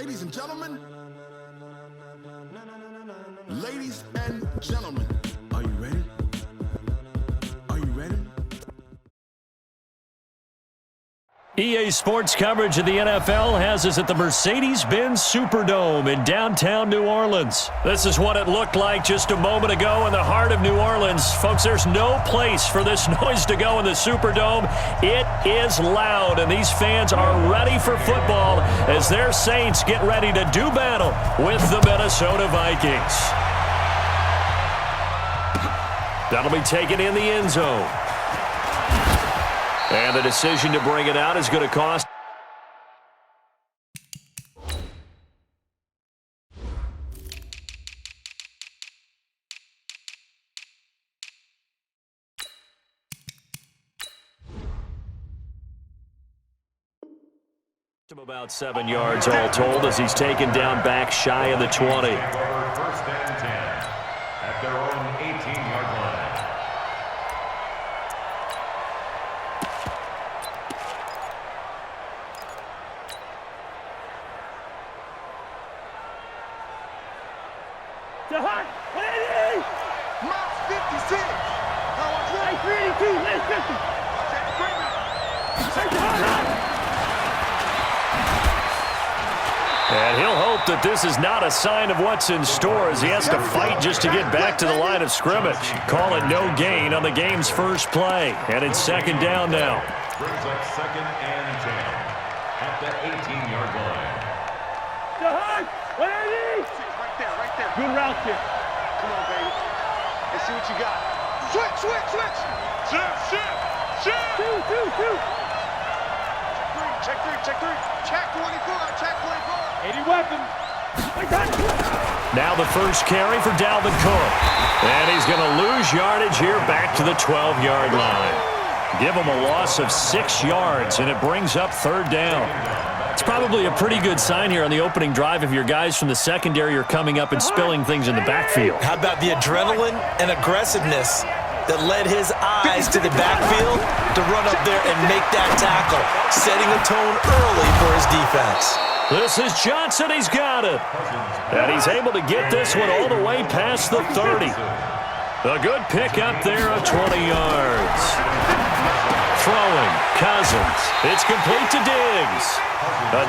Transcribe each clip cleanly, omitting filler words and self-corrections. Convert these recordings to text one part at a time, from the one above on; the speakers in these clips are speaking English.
Ladies and gentlemen, are you ready? Are you ready? EA Sports coverage of the NFL has us at the Mercedes-Benz Superdome in downtown New Orleans. This is what it looked like just a moment ago in the heart of New Orleans. Folks, there's no place for this noise to go in the Superdome. It is loud, and these fans are ready for football as their Saints get ready to do battle with the Minnesota Vikings. That'll be taken in the end zone. And the decision to bring it out is going to cost. About 7 yards all told as he's taken down back shy of the 20. First and 10 at their own 18-yard line. And he'll hope that this is not a sign of what's in store as he has to fight just to get back to the line of scrimmage. Call it no gain on the game's first play. And it's second down now. Brings up second and 10 at the 18-yard line. Right there. Good route there. Come on, baby. Let's see what you got. Switch. Two. Check three. Check 24. 80 weapon. Now the first carry for Dalvin Cook. And he's going to lose yardage here back to the 12-yard line. Give him a loss of 6 yards, and it brings up third down. It's probably a pretty good sign here on the opening drive if your guys from the secondary are coming up and spilling things in the backfield. How about the adrenaline and aggressiveness that led his eyes to the backfield to run up there and make that tackle, setting a tone early for his defense. This is Johnson. He's got it. And he's able to get this one all the way past the 30. A good pick up there of 20 yards. Throwing, Cousins. It's complete to Diggs.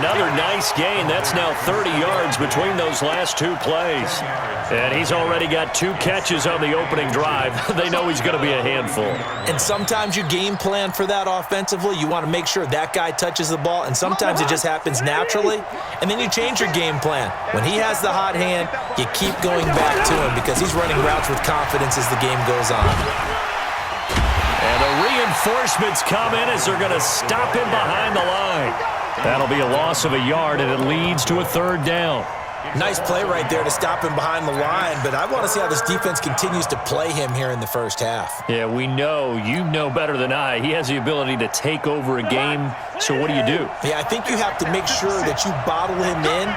Another nice gain. That's now 30 yards between those last two plays. And he's already got 2 catches on the opening drive. They know he's going to be a handful. And sometimes you game plan for that offensively. You want to make sure that guy touches the ball, and sometimes it just happens naturally. And then you change your game plan. When he has the hot hand, you keep going back to him because he's running routes with confidence as the game goes on. And the reinforcements come in as they're going to stop him behind the line. That'll be a loss of a yard, and it leads to a third down. Nice play right there to stop him behind the line, but I want to see how this defense continues to play him here in the first half. Yeah, we know. You know better than I. He has the ability to take over a game, so what do you do? Yeah, I think you have to make sure that you bottle him in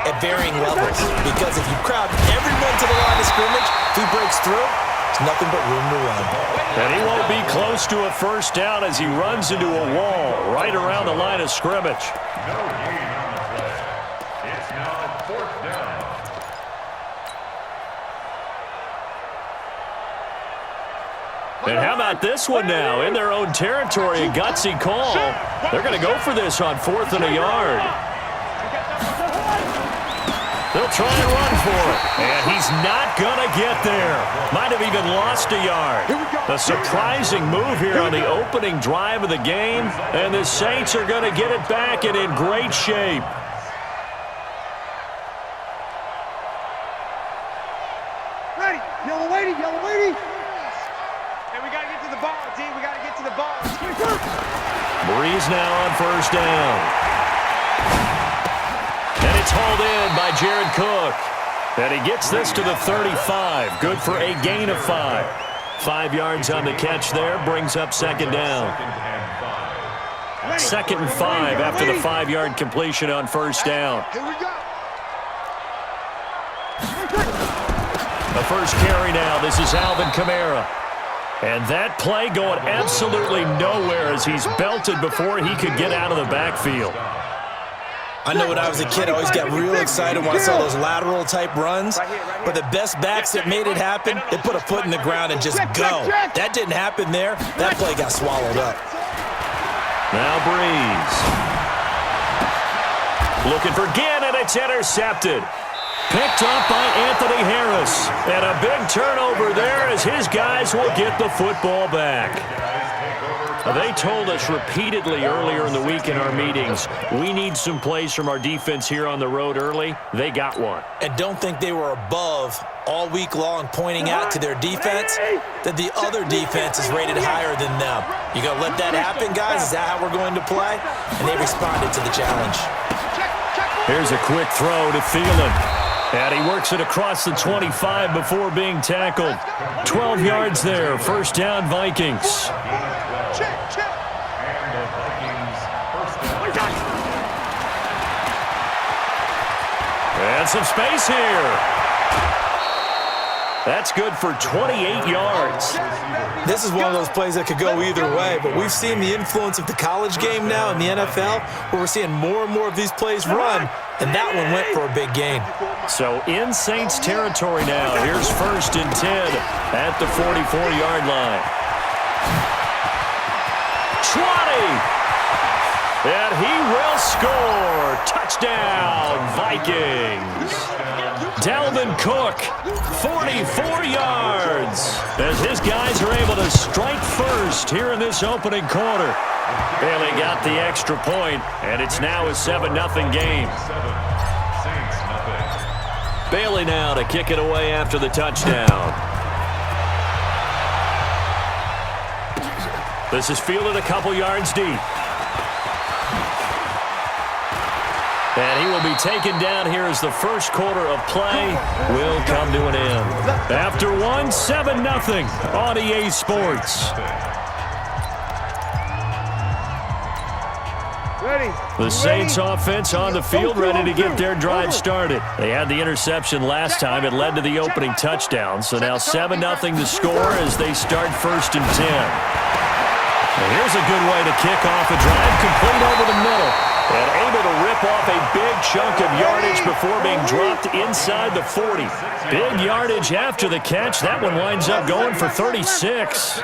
at varying levels, because if you crowd everyone to the line of scrimmage, if he breaks through, it's nothing but room to run. And he won't be close to a first down as he runs into a wall right around the line of scrimmage. No gain on the play. It's now fourth down. And how about this one now? In their own territory, a gutsy call. They're going to go for this on 4th and a yard. They'll try and run for it. And he's not going to get there. Might have even lost a yard. A surprising move here on the opening drive of the game. And the Saints are going to get it back and in great shape. Ready. Yellow lady. Hey, we got to get to the ball, D. We got to get to the ball. Breeze now on first down. And it's hauled in by Jared Cook. And he gets this to the 35. Good for a gain of 5. 5 yards on the catch there. Brings up second down. Second and 5 after the 5-yard completion on first down. Here we go. The first carry now. This is Alvin Kamara. And that play going absolutely nowhere as he's belted before he could get out of the backfield. I know when I was a kid, I always got real excited when I saw those lateral type runs. But the best backs that made it happen, they put a foot in the ground and just go. That didn't happen there. That play got swallowed up. Now Breeze. Looking for Gannon, it's intercepted. Picked up by Anthony Harris. And a big turnover there as his guys will get the football back. They told us repeatedly earlier in the week in our meetings, we need some plays from our defense here on the road early. They got one. And don't think they were above all week long pointing out to their defense that the other defense is rated higher than them. You going to let that happen, guys? Is that how we're going to play? And they responded to the challenge. Here's a quick throw to Thielen. And he works it across the 25 before being tackled. 12 yards there. First down, Vikings. And the Vikings first down. And some space here. That's good for 28 yards. This is one of those plays that could go either way, but we've seen the influence of the college game now in the NFL, where we're seeing more and more of these plays run, and that one went for a big gain. So in Saints territory now. Here's 1st and 10 at the 44-yard line. 20! And he will score. Touchdown, Vikings. Dalvin Cook, 44 yards, as his guys are able to strike first here in this opening quarter. Bailey got the extra point, and it's now a 7-0 game. Saints, nothing. Bailey now to kick it away after the touchdown. This is fielded a couple yards deep. And he will be taken down here as the first quarter of play will come to an end. After one, 7-0 on EA Sports. The Saints offense on the field ready to get their drive started. They had the interception last time. It led to the opening touchdown. So now 7-0 the score as they start 1st and 10. And here's a good way to kick off a drive, complete over the middle. And able to rip off a big chunk of yardage before being dropped inside the 40. Big yardage after the catch. That one winds up going for 36.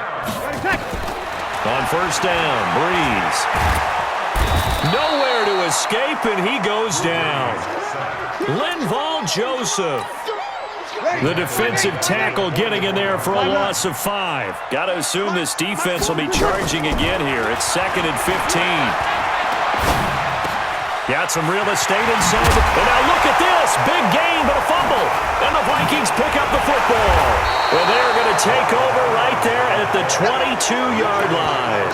On 1st down, Breeze. Nowhere to escape, and he goes down. Linval Joseph. The defensive tackle getting in there for a loss of 5. Got to assume this defense will be charging again here. It's 2nd and 15. Got some real estate inside. And now look at this. Big gain, but a fumble. And the Vikings pick up the football. Well, they're going to take over right there at the 22-yard line.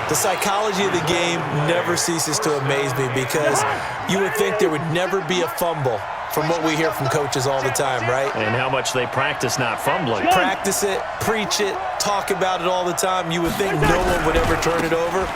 The psychology of the game never ceases to amaze me because you would think there would never be a fumble from what we hear from coaches all the time, right? And how much they practice not fumbling. Practice it, preach it, talk about it all the time. You would think no one would ever turn it over.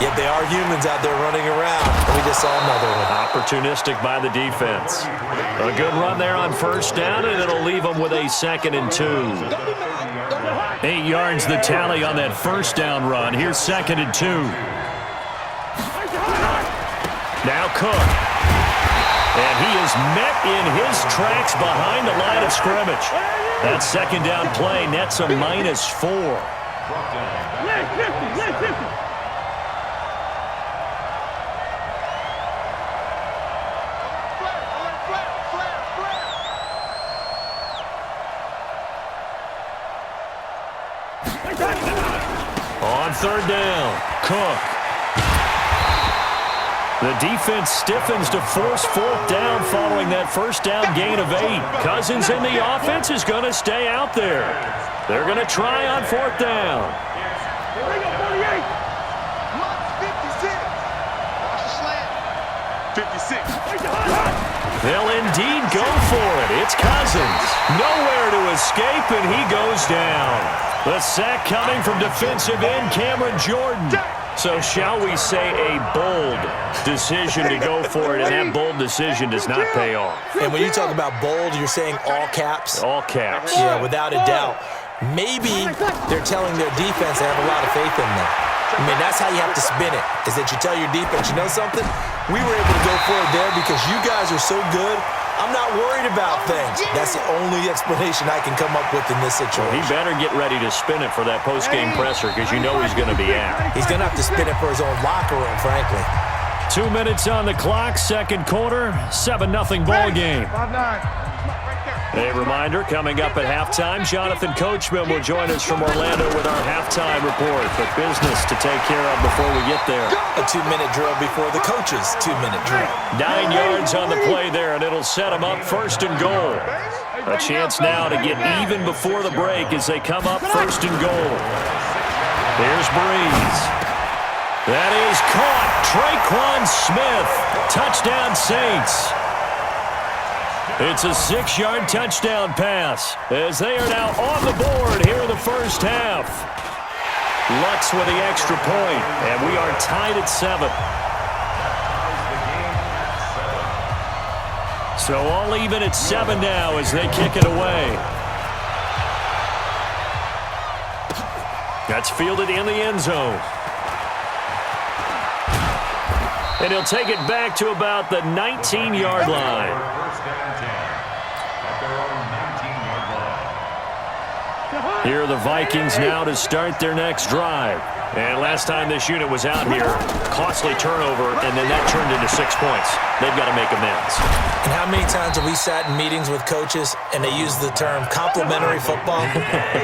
Yet they are humans out there running around. And we just saw another one. Opportunistic by the defense. A good run there on 1st down, and it'll leave them with a 2nd and 2. 8 yards the tally on that 1st down run. Here's 2nd and 2. Now Cook. And he is met in his tracks behind the line of scrimmage. That 2nd down play nets a -4. On 3rd down, Cook. The defense stiffens to force 4th down following that 1st down gain of 8. Cousins in the offense is going to stay out there. They're going to try on 4th down. Here we go, 48. 56. Watch the slant. 56. They'll indeed go for it. It's Cousins. Nowhere to escape, and he goes down. The sack coming from defensive end Cameron Jordan. So shall we say a bold decision to go for it, and that bold decision does not pay off. And when you talk about bold, you're saying all caps? All caps. Yeah, without a doubt. Maybe they're telling their defense they have a lot of faith in them. I mean, that's how you have to spin it, is that you tell your defense, you know something? We were able to go for it there because you guys are so good. I'm not worried about things. That's the only explanation I can come up with in this situation. He better get ready to spin it for that post-game presser because you know he's going to be out. He's going to have to spin it for his own locker room, frankly. 2 minutes on the clock, second quarter, 7-0 ball game. 5-9. A reminder, coming up at halftime, Jonathan Coachman will join us from Orlando with our halftime report. But business to take care of before we get there. A 2-minute drill before the coach's 2-minute drill. 9 yards on the play there, and it'll set them up first and goal. A chance now to get even before the break as they come up first and goal. Here's Breeze. That is caught. Traquan Smith. Touchdown, Saints. It's a 6-yard touchdown pass as they are now on the board here in the first half. Lux with the extra point, and we are tied at 7. So all even at 7 now as they kick it away. That's fielded in the end zone. And he'll take it back to about the 19-yard line. Here are the Vikings now to start their next drive. And last time this unit was out here, costly turnover, and then that turned into 6 points. They've got to make amends. And how many times have we sat in meetings with coaches and they use the term complementary football?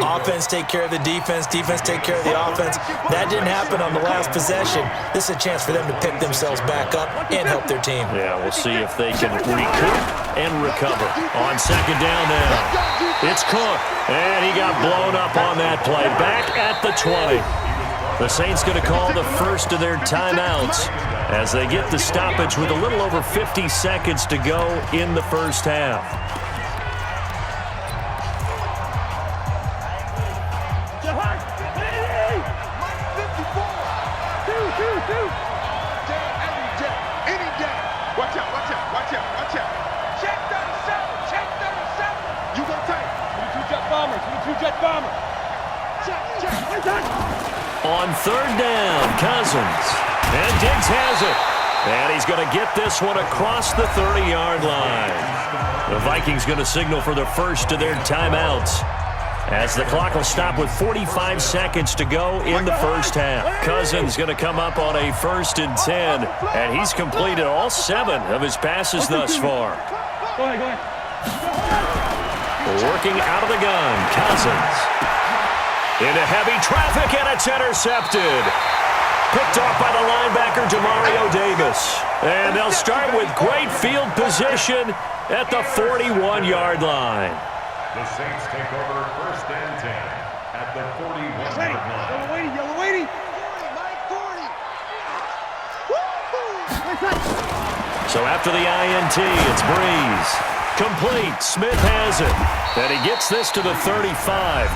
Offense take care of the defense, defense take care of the offense. That didn't happen on the last possession. This is a chance for them to pick themselves back up and help their team. Yeah, we'll see if they can recoup and recover. On second down now, it's Cook. And he got blown up on that play. Back at the 20. The Saints going to call the first of their timeouts as they get the stoppage with a little over 50 seconds to go in the first half. Watch out, watch out, watch out, watch out. Check 37, check 37. You go tight. 22-jet bomber, 22-jet bomber. Check. On third down, Cousins. And Diggs has it. And he's going to get this one across the 30-yard line. The Vikings going to signal for the first of their timeouts as the clock will stop with 45 seconds to go in the first half. Cousins going to come up on a 1st and 10, and he's completed all 7 of his passes thus far. Go ahead. Working out of the gun, Cousins. Into heavy traffic, and it's intercepted. Picked off by the linebacker, Demario Davis. And they'll start with great field position at the 41-yard line. The Saints take over 1st and 10 at the 41-yard line. Yellow waiting. So after the INT, it's Breeze. Complete. Smith has it. And he gets this to the 35.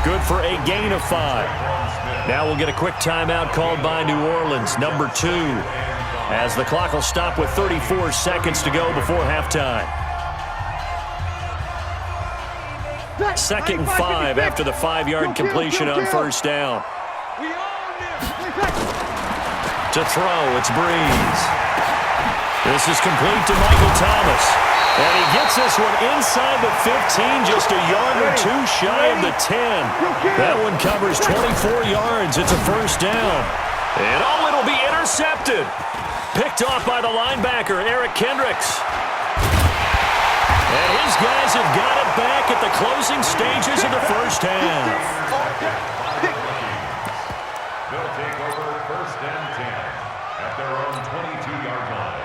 Good for a gain of 5. Now we'll get a quick timeout called by New Orleans, number 2, as the clock will stop with 34 seconds to go before halftime. 2nd and 5 after the 5-yard completion on first down. To throw, it's Breeze. This is complete to Michael Thomas. And he gets this one inside the 15, just a yard or 2 shy of the 10. That one covers 24 yards. It's a first down. And it'll be intercepted. Picked off by the linebacker, Eric Kendricks. And his guys have got it back at the closing stages of the first half. They'll take over 1st and 10 at their own 22-yard line.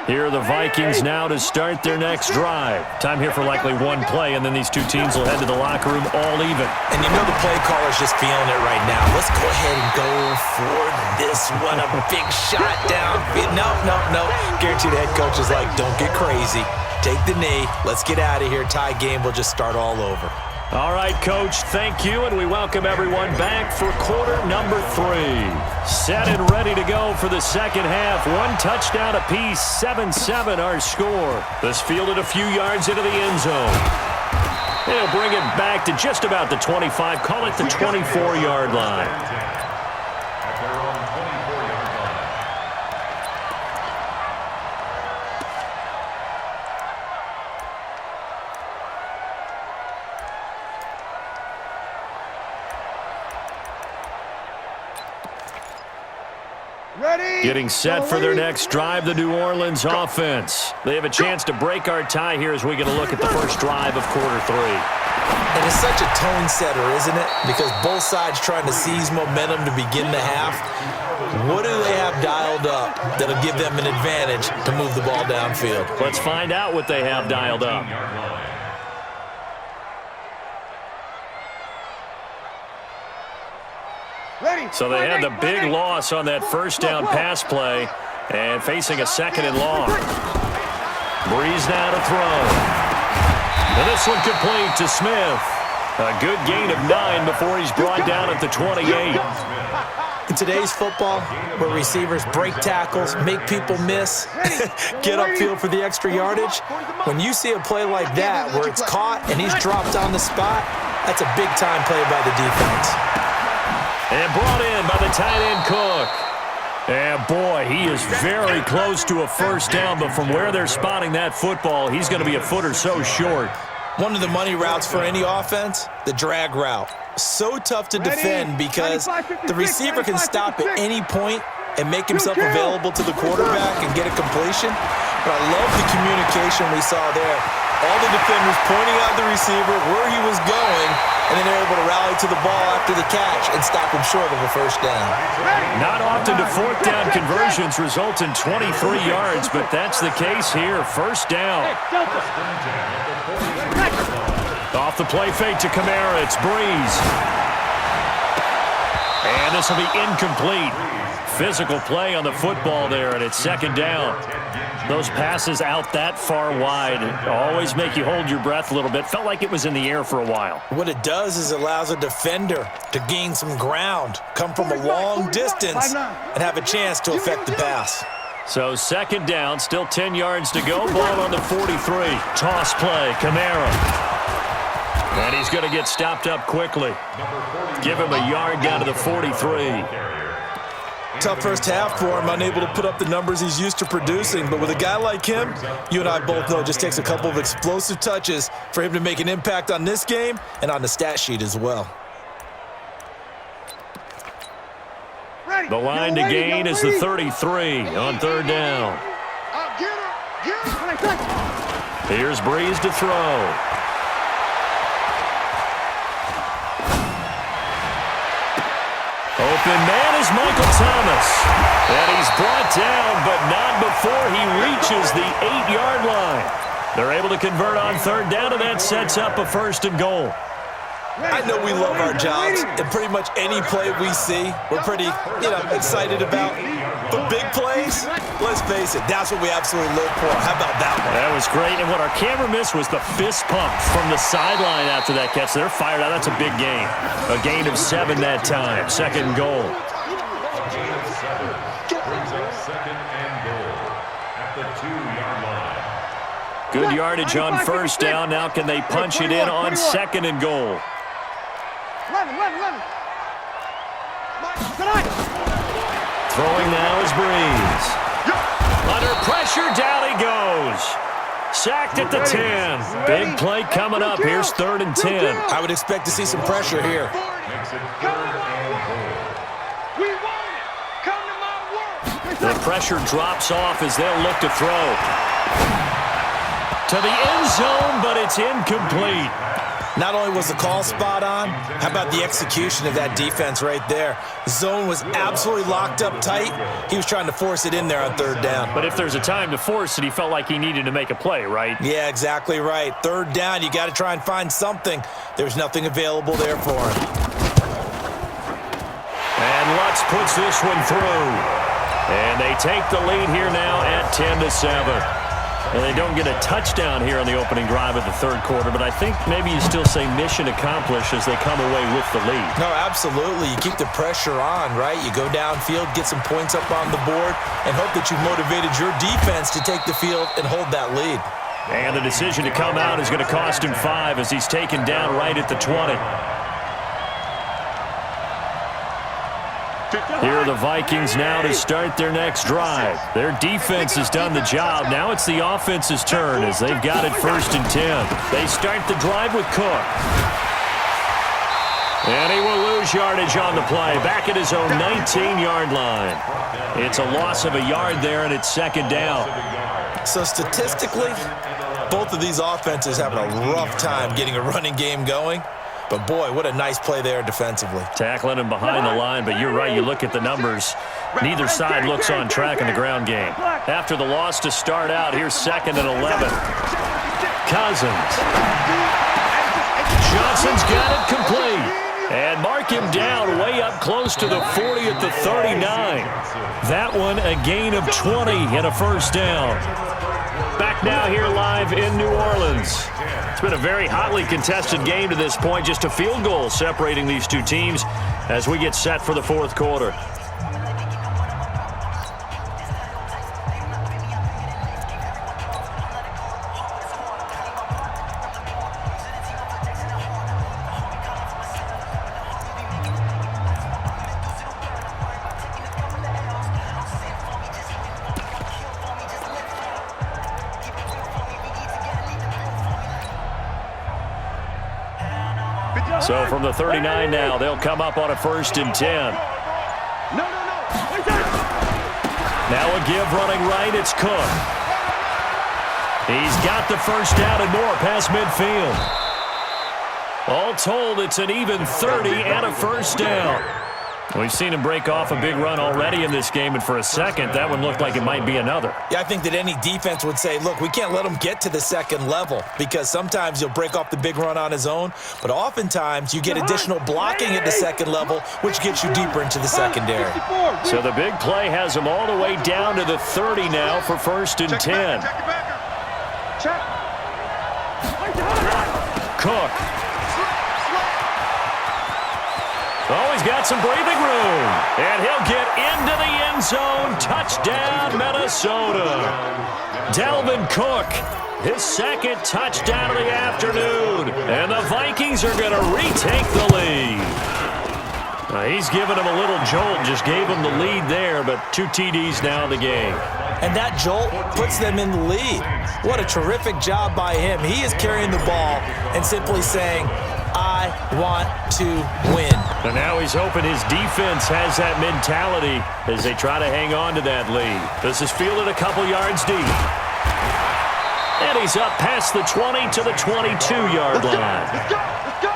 Here are the Vikings now to start their next drive. Time here for likely one play, and then these two teams will head to the locker room all even. And you know the play caller's just feeling it right now. Let's go ahead and go for this one. A big shot down. No. Guaranteed the head coach is like, don't get crazy. Take the knee. Let's get out of here. Tie game. We'll just start all over. All right, Coach, thank you, and we welcome everyone back for quarter number 3. Set and ready to go for the second half. 1 touchdown apiece, 7-7 our score. This fielded a few yards into the end zone. And he'll bring it back to just about the 25. Call it the 24-yard line. At their own 24-yard line. Getting set for their next drive, the New Orleans offense. They have a chance to break our tie here as we get a look at the first drive of quarter 3. And it's such a tone setter, isn't it? Because both sides trying to seize momentum to begin the half. What do they have dialed up that'll give them an advantage to move the ball downfield? Let's find out what they have dialed up. So they had the big loss on that first down pass play and facing a second and long. Breeze now to throw. And this one complete to Smith. A good gain of 9 before he's brought down at the 28. In today's football, where receivers break tackles, make people miss, get upfield for the extra yardage, when you see a play like that where it's caught and he's dropped on the spot, that's a big-time play by the defense. And brought in by the tight end Cook. And boy, he is very close to a first down, but from where they're spotting that football, he's going to be a foot or so short. One of the money routes for any offense, the drag route. So tough to defend because the receiver can stop at any point and make himself available to the quarterback and get a completion. But I love the communication we saw there. All the defenders pointing out the receiver where he was going, and then they're able to rally to the ball after the catch and stop him short of a first down. Not often do fourth down conversions result in 23 yards, but that's the case here. First down. Off the play fake to Kamara, it's Breeze. And this will be incomplete. Physical play on the football there, and it's second down. Those passes out that far wide always make you hold your breath a little bit. Felt like it was in the air for a while. What it does is it allows a defender to gain some ground, come from a long distance, and have a chance to affect the pass. So second down, still 10 yards to go. Ball on the 43. Toss play, Kamara. And he's going to get stopped up quickly. Give him a yard down to the 43. Tough first half for him, unable to put up the numbers he's used to producing. But with a guy like him, you and I both know it just takes a couple of explosive touches for him to make an impact on this game and on the stat sheet as well. The line to gain is the 33 on third down. Here's Breeze to throw. Open man is Michael Thomas. And he's brought down, but not before he reaches the 8-yard line. They're able to convert on third down, and that sets up a first and goal. I know we love our jobs, and pretty much any play we see, we're pretty, excited about. But big plays, let's face it, that's what we absolutely live for. How about that one? That was great, and what our camera missed was the fist pump from the sideline after that catch. They're fired out. That's a big gain. A gain of 7 that time. Second and goal. Brings up second and goal at the 2-yard line. Good yardage on first down. Now can they punch it in on second and goal? 11. Throwing now is Breeze. Under pressure, down he goes. Sacked at the 10. Big play coming up. Here's third and 10. I would expect to see some pressure here. Makes it third and goal. We want it. Come to my world. The pressure drops off as they'll look to throw. To the end zone, but it's incomplete. Not only was the call spot on, how about the execution of that defense right there? Zone was absolutely locked up tight. He was trying to force it in there on third down. But if there's a time to force it, he felt like he needed to make a play, right? Yeah, exactly right. Third down, you got to try and find something. There's nothing available there for him. And Lutz puts this one through. And they take the lead here now at 10-7. And they don't get a touchdown here on the opening drive of the third quarter, but I think maybe you still say mission accomplished as they come away with the lead. No, absolutely. You keep the pressure on, right? You go downfield, get some points up on the board, and hope that you've motivated your defense to take the field and hold that lead. And the decision to come out is going to cost him 5 as he's taken down right at the 20. Here are the Vikings now to start their next drive. Their defense has done the job. Now it's the offense's turn as they've got it 1st and 10. They start the drive with Cook. And he will lose yardage on the play, back at his own 19-yard line. It's a loss of a yard there, and it's 2nd down. So statistically, both of these offenses having a rough time getting a running game going. But, boy, what a nice play there defensively. Tackling him behind the line, but you're right. You look at the numbers. Neither side looks on track in the ground game. After the loss to start out, here's 2nd and 11. Cousins. Johnson's got it complete. And mark him down way up close to the 40 at the 39. That one a gain of 20 and a 1st down. Back now here live in New Orleans. It's been a very hotly contested game to this point. Just a field goal separating these two teams as we get set for the 4th quarter. So from the 39 now, they'll come up on a 1st and 10. Now a give running right, it's Cook. He's got the 1st down and more past midfield. All told, it's an even 30 and a 1st down. We've seen him break off a big run already in this game, and for a second, that one looked like it might be another. Yeah, I think that any defense would say, look, we can't let him get to the 2nd level because sometimes he'll break off the big run on his own, but oftentimes you get additional blocking at the 2nd level, which gets you deeper into the secondary. So the big play has him all the way down to the 30 now for 1st and 10. Cook. Oh, he's got some breathing room. And he'll get into the end zone. Touchdown, Minnesota. Dalvin Cook, his 2nd touchdown of the afternoon. And the Vikings are going to retake the lead. He's given him a little jolt, just gave him the lead there, but 2 TDs now in the game. And that jolt puts them in the lead. What a terrific job by him. He is carrying the ball and simply saying, I want to win. And now he's hoping his defense has that mentality as they try to hang on to that lead. This is fielded a couple yards deep. And he's up past the 20 to the 22-yard line. Let's go! Let's go!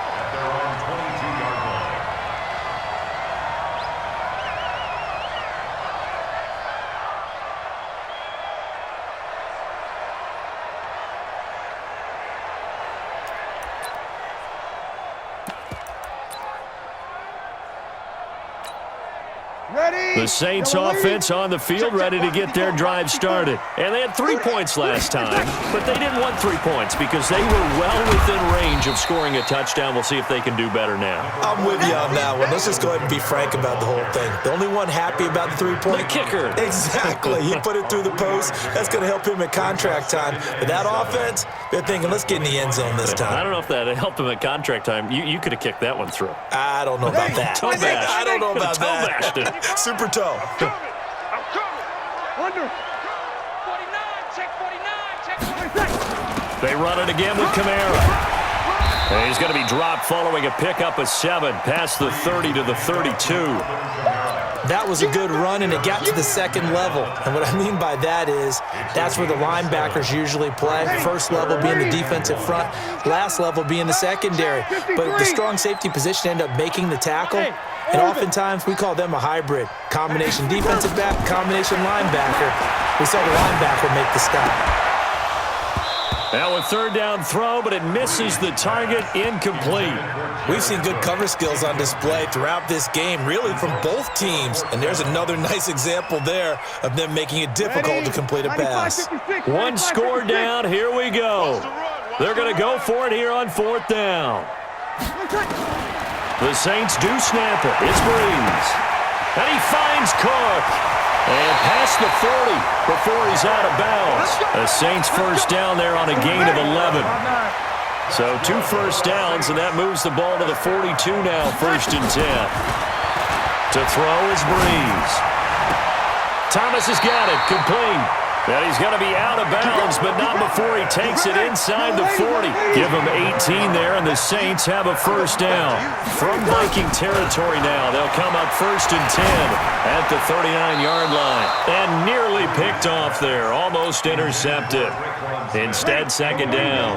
The Saints offense on the field ready to get their drive started. And they had 3 points last time, but they didn't want 3 points because they were well within range of scoring a touchdown. We'll see if they can do better now. I'm with you on that one. Let's just go ahead and be frank about the whole thing. The only one happy about the 3-point. The kicker. Exactly. He put it through the post. That's going to help him at contract time. But that offense, they're thinking, let's get in the end zone this time. I don't know if that helped him at contract time. You could have kicked that one through. I don't know about that. Toe bash. I don't know about toe that. Bashed it. Super toe. I'm coming. Under. 49. Check 49. Check 46. They run it again with Kamara. And he's going to be dropped following a pickup of 7 past the 30 to the 32. That was a good run, and it got to the 2nd level. And what I mean by that is that's where the linebackers usually play. First level being the defensive front, last level being the secondary. But the strong safety position ended up making the tackle. And oftentimes we call them a hybrid. Combination defensive back, combination linebacker. We saw the linebacker make the stop. Now a 3rd down throw, but it misses the target, incomplete. We've seen good cover skills on display throughout this game, really from both teams. And there's another nice example there of them making it difficult to complete a pass. 1 score down, here we go. They're going to go for it here on 4th down. The Saints do snap it. It's Breeze. And he finds Cook. And past the 40 before he's out of bounds. The Saints first down there on a gain of 11. So 2 first downs, and that moves the ball to the 42 now, 1st and 10. To throw is Breeze. Thomas has got it, complete. And he's going to be out of bounds, but not before he takes it inside the 40. Give him 18 there, and the Saints have a first down. From Viking territory now, they'll come up 1st and 10 at the 39-yard line. And nearly picked off there, almost intercepted. Instead, 2nd down.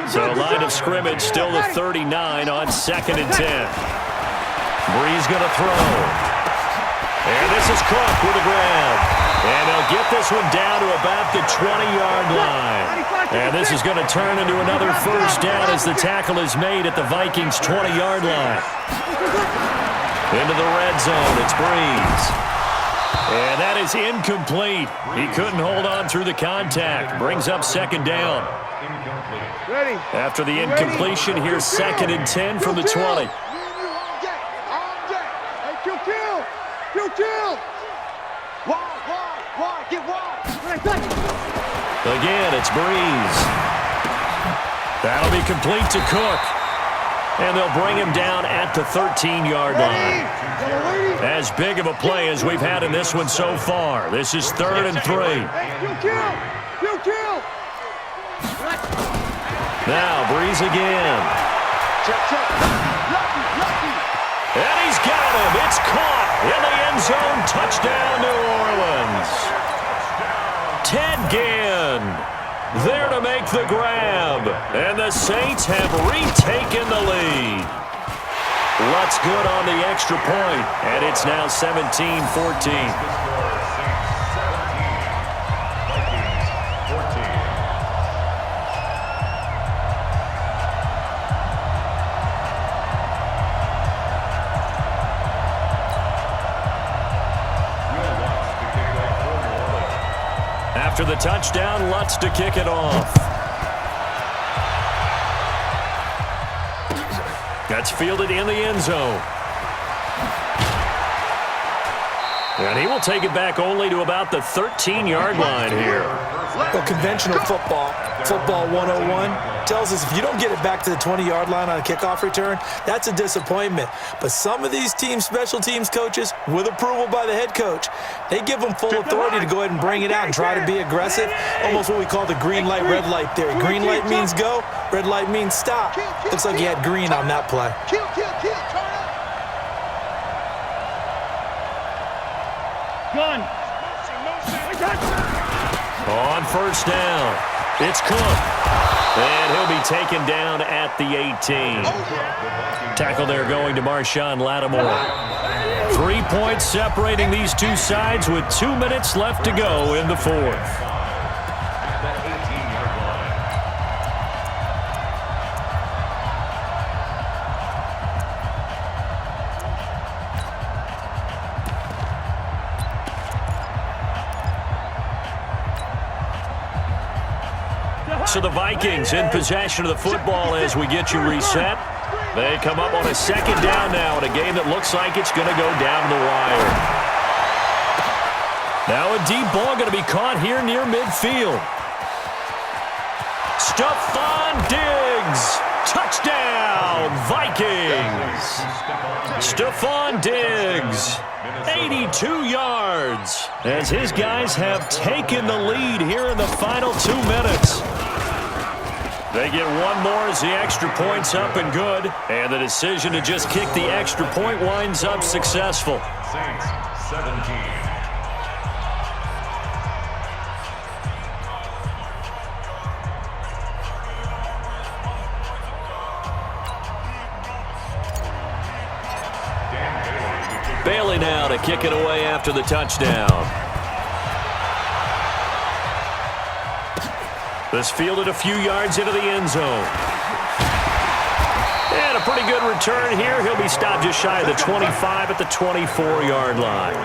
So line of scrimmage still the 39 on 2nd and 10. Breeze going to throw. And this is Cook with a grab. And they'll get this one down to about the 20-yard line. And this is going to turn into another first down as the tackle is made at the Vikings' 20-yard line. Into the red zone, it's Breeze. And that is incomplete. He couldn't hold on through the contact. Brings up 2nd down. After the incompletion, here's 2nd and 10 from the 20. Again, it's Breeze. That'll be complete to Cook. And they'll bring him down at the 13-yard line. As big of a play as we've had in this one so far. This is 3rd and 3. Now, Breeze again. And he's got him. It's caught in the end zone. Touchdown, New Orleans. Ted Ginn there to make the grab. And the Saints have retaken the lead. Lutz good on the extra point. And it's now 17-14. After the touchdown, Lutz to kick it off. That's fielded in the end zone. And he will take it back only to about the 13-yard line here. Well, conventional football 101, tells us if you don't get it back to the 20-yard line on a kickoff return, that's a disappointment. But some of these special teams coaches, with approval by the head coach, they give them full authority to go ahead and bring it out and try to be aggressive, almost what we call the green light, red light theory. Green light means go, red light means stop. Looks like he had green on that play. Gun. On first down, it's Cook. And he'll be taken down at the 18. Tackle there going to Marshawn Lattimore. 3 points separating these two sides with 2 minutes left to go in the 4th. So the Vikings in possession of the football as we get you reset. They come up on a 2nd down now in a game that looks like it's going to go down the wire. Now a deep ball going to be caught here near midfield. Stephon Diggs. Touchdown, Vikings. Stephon Diggs. 82 yards as his guys have taken the lead here in the final 2 minutes. They get one more as the extra point's up and good. And the decision to just kick the extra point winds up successful. Saints, 17. Bailey now to kick it away after the touchdown. This fielded a few yards into the end zone. And a pretty good return here. He'll be stopped just shy of the 25 at the 24-yard line.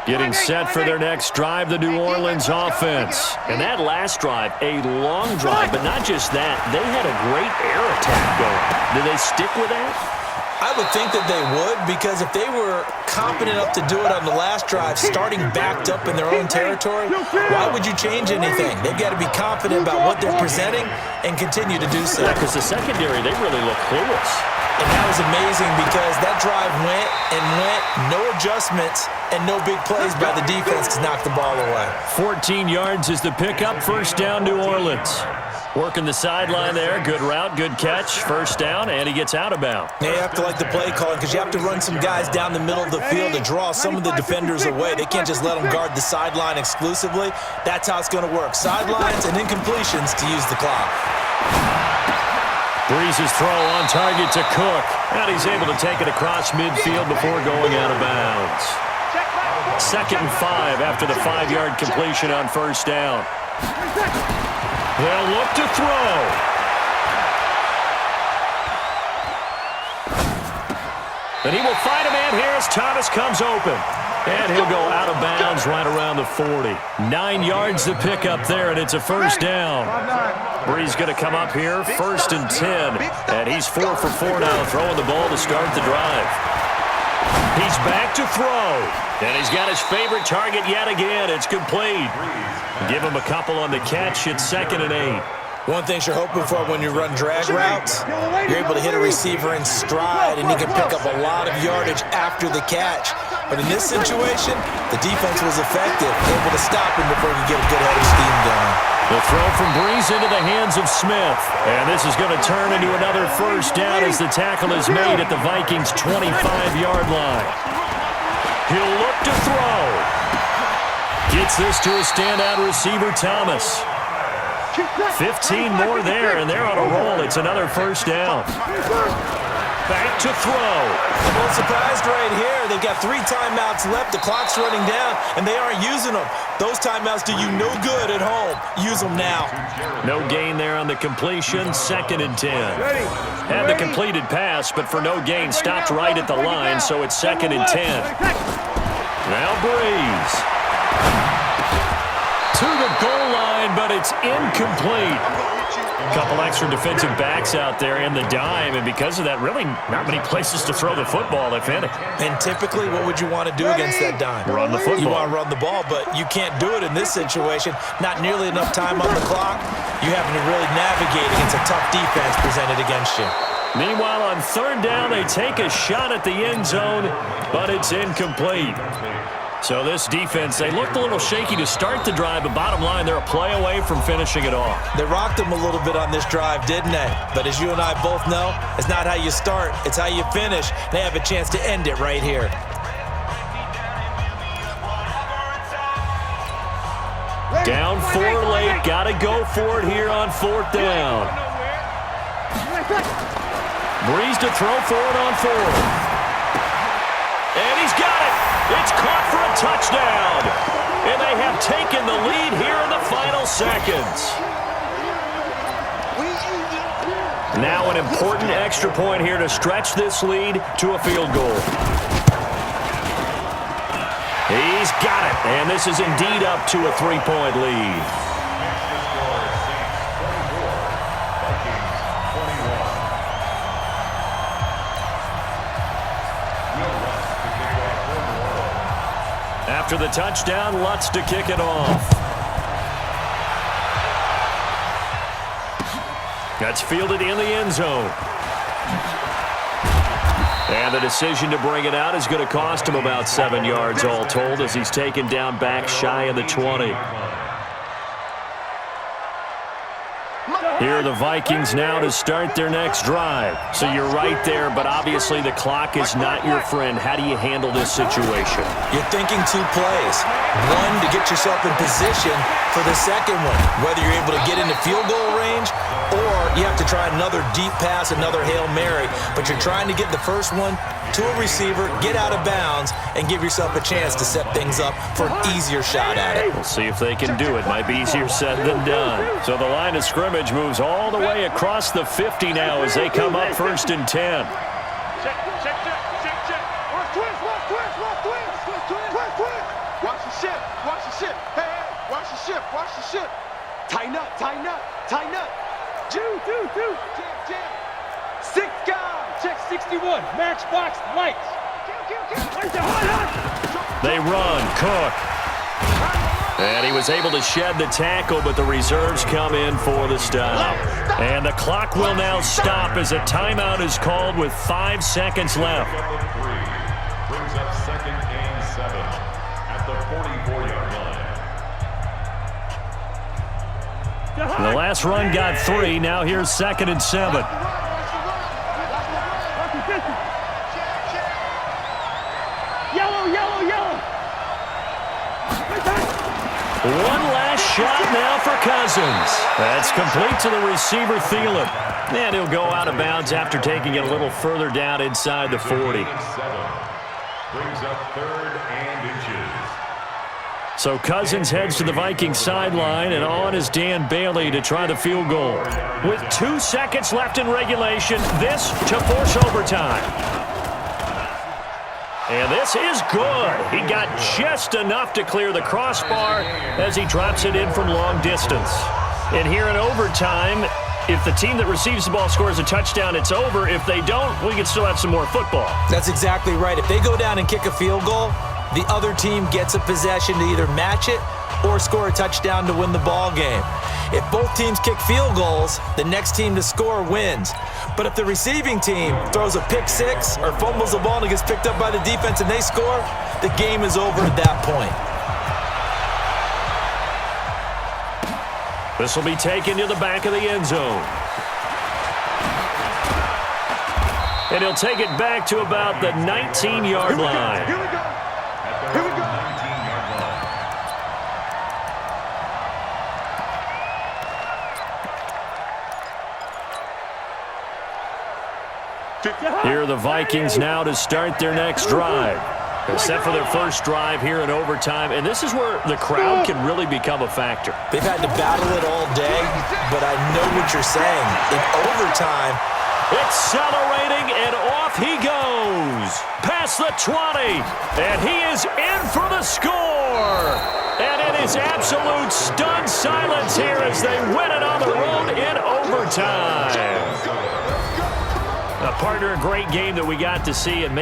Getting set for their next drive, the New Orleans offense. And that last drive, a long drive, but not just that. They had a great air attack going. Did they stick with that? I would think that they would, because if they were competent enough to do it on the last drive, starting backed up in their own territory, why would you change anything? They've got to be confident about what they're presenting and continue to do so. Yeah, because the secondary, they really look clueless. And that was amazing because that drive went and went, no adjustments, and no big plays by the defense to knock the ball away. 14 yards is the pickup, first down, New Orleans. Working the sideline there. Good route, good catch. First down, and he gets out of bounds. They have to like the play calling because you have to run some guys down the middle of the field to draw some of the defenders away. They can't just let them guard the sideline exclusively. That's how it's going to work. Sidelines and incompletions to use the clock. Breeze's throw on target to Cook. And he's able to take it across midfield before going out of bounds. 2nd and 5 after the 5-yard completion on first down. They'll look to throw. And he will find a man here as Thomas comes open. And he'll go out of bounds right around the 40. 9 yards to pick up there, and it's a first down. Breeze going to come up here, 1st and 10. And he's 4 for 4 now, throwing the ball to start the drive. He's back to throw. And he's got his favorite target yet again. It's complete. Give him a couple on the catch. It's 2nd and 8. One thing you're hoping for when you run drag routes, you're able to hit a receiver in stride, and he can pick up a lot of yardage after the catch. But in this situation, the defense was effective, able to stop him before he could get a good head of steam going. The throw from Breeze into the hands of Smith. And this is going to turn into another first down as the tackle is made at the Vikings' 25-yard line. He'll look to throw. Gets this to a standout receiver, Thomas. 15 more there, and they're on a roll. It's another first down. Back to throw. I'm a little surprised right here. They've got 3 timeouts left. The clock's running down, and they aren't using them. Those timeouts do you no good at home. Use them now. No gain there on the completion. 2nd and 10. Had the completed pass, but for no gain, stopped right at the line, so it's 2nd and 10. Now Breeze. To the goal line, but it's incomplete. A couple extra defensive backs out there in the dime, and because of that, really not many places to throw the football, if any. And typically, what would you want to do against that dime? Run the football. You want to run the ball, but you can't do it in this situation. Not nearly enough time on the clock. You having to really navigate against a tough defense presented against you. Meanwhile, on 3rd down, they take a shot at the end zone, but it's incomplete. So this defense, they looked a little shaky to start the drive, but bottom line, they're a play away from finishing it off. They rocked them a little bit on this drive, didn't they? But as you and I both know, it's not how you start, it's how you finish. They have a chance to end it right here. Down 4 late, got to go for it here on 4th down. Breeze to throw for it on 4th. And he's got it. It's caught for a touchdown. And they have taken the lead here in the final seconds. Now an important extra point here to stretch this lead to a field goal. He's got it. And this is indeed up to a 3-point lead. After the touchdown, Lutz to kick it off. That's fielded in the end zone. And the decision to bring it out is going to cost him about 7 yards all told as he's taken down back shy of the 20. Here are the Vikings now to start their next drive. So you're right there, but obviously the clock is not your friend. How do you handle this situation? You're thinking 2 plays. One, to get yourself in position for the second one, whether you're able to get into field goal range or you have to try another deep pass, another Hail Mary. But you're trying to get the first one to a receiver, get out of bounds, and give yourself a chance to set things up for an easier shot at it. We'll see if they can do it. Might be easier said than done. So the line of scrimmage moves all the way across the 50 now as they come up 1st and 10. Check. shoot. Tighten up, tighten up, tighten up. Jam, jam. 6 guys. Check 61. Max box lights. They run. Cook. And he was able to shed the tackle, but the reserves come in for the stop. And the clock will now stop as a timeout is called with 5 seconds left. Brings up 2nd and 7 at the 44-yard line. The last run got 3. Now here's 2nd and 7. Yellow. One last shot now for Cousins. That's complete to the receiver, Thielen. And he'll go out of bounds after taking it a little further down inside the 40. Brings up 3rd and inches. So Cousins heads to the Vikings sideline, and on is Dan Bailey to try the field goal. With 2 seconds left in regulation, this to force overtime. And this is good. He got just enough to clear the crossbar as he drops it in from long distance. And here in overtime, if the team that receives the ball scores a touchdown, it's over. If they don't, we can still have some more football. That's exactly right. If they go down and kick a field goal, the other team gets a possession to either match it or score a touchdown to win the ball game. If both teams kick field goals, the next team to score wins. But if the receiving team throws a pick six or fumbles the ball and it gets picked up by the defense and they score, the game is over at that point. This will be taken to the back of the end zone. And he'll take it back to about the 19-yard line. Here we go. 19-yard line. Here are the Vikings now to start their next drive. They're set for their first drive here in overtime, and this is where the crowd can really become a factor. They've had to battle it all day, but I know what you're saying. In overtime, Accelerating, and off he goes. Past the 20, and he is in for the score. And it is absolute stunned silence here as they win it on the road in overtime. A partner, a great game that we got to see. And